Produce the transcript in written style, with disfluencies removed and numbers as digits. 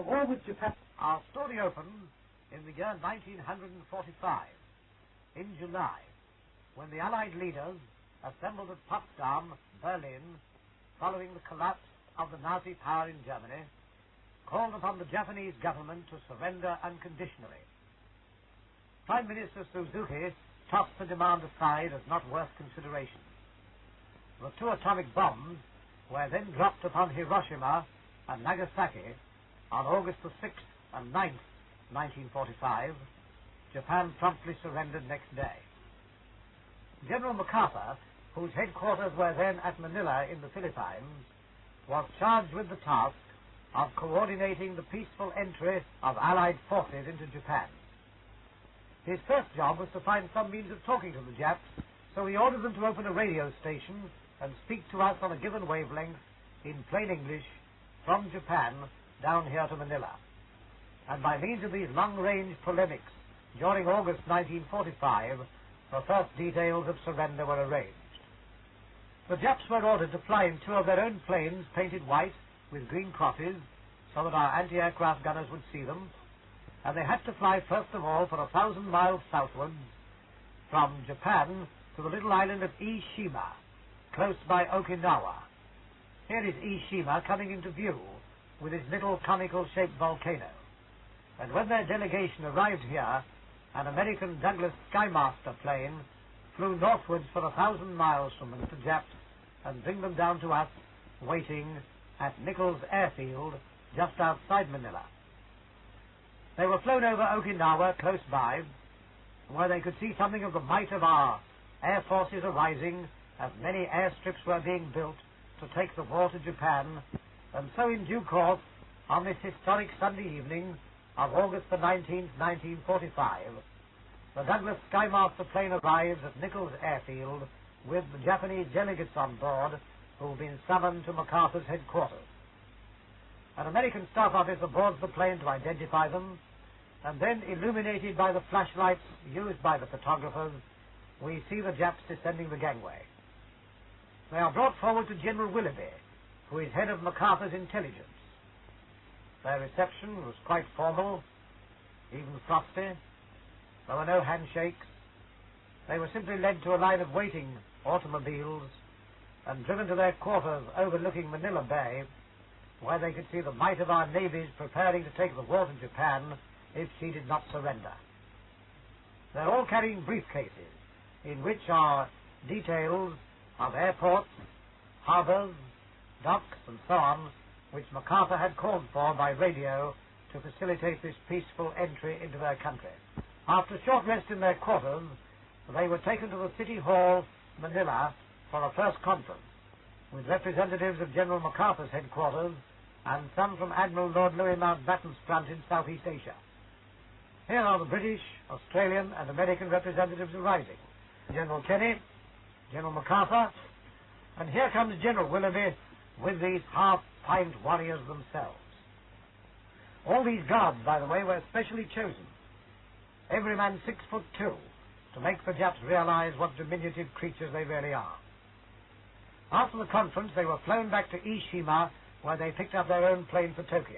war with Japan. Our story opens in the year 1945, in July, when the Allied leaders assembled at Potsdam, Berlin, following the collapse of the Nazi power in Germany, called upon the Japanese government to surrender unconditionally. Prime Minister Suzuki tossed the demand aside as not worth consideration. The two atomic bombs were then dropped upon Hiroshima and Nagasaki on August the 6th and 9th, 1945. Japan promptly surrendered next day. General MacArthur, whose headquarters were then at Manila in the Philippines, was charged with the task of coordinating the peaceful entry of Allied forces into Japan. His first job was to find some means of talking to the Japs, so he ordered them to open a radio station and speak to us on a given wavelength in plain English from Japan down here to Manila. And by means of these long-range polemics during August 1945, the first details of surrender were arranged. The Japs were ordered to fly in two of their own planes painted white with green crosses so that our anti-aircraft gunners would see them, and they had to fly first of all for 1,000 miles southwards from Japan to the little island of Ishima, close by Okinawa. Here is Ishima coming into view with its little conical-shaped volcano. And when their delegation arrived here, an American Douglas Skymaster plane flew northwards for 1,000 miles from them to Japs and bring them down to us, waiting at Nichols Airfield just outside Manila. They were flown over Okinawa close by, where they could see something of the might of our air forces arising as many airstrips were being built to take the war to Japan, and so in due course, on this historic Sunday evening of August the 19th, 1945, the Douglas Skymaster plane arrives at Nichols Airfield with the Japanese delegates on board who have been summoned to MacArthur's headquarters. An American staff officer boards the plane to identify them, and then, illuminated by the flashlights used by the photographers, we see the Japs descending the gangway. They are brought forward to General Willoughby, who is head of MacArthur's intelligence. Their reception was quite formal, even frosty. There were no handshakes. They were simply led to a line of waiting automobiles and driven to their quarters overlooking Manila Bay, where they could see the might of our navies preparing to take the war to Japan if she did not surrender. They're all carrying briefcases, in which are details of airports, harbors, docks, and so on, which MacArthur had called for by radio to facilitate this peaceful entry into their country. After a short rest in their quarters, they were taken to the City Hall, Manila, for a first conference, with representatives of General MacArthur's headquarters and some from Admiral Lord Louis Mountbatten's front in Southeast Asia. Here are the British, Australian, and American representatives arriving. General Kenny, General MacArthur, and here comes General Willoughby with these half-pint warriors themselves. All these guards, by the way, were specially chosen, every man 6'2", to make the Japs realize what diminutive creatures they really are. After the conference, they were flown back to Ishima, where they picked up their own plane for Tokyo.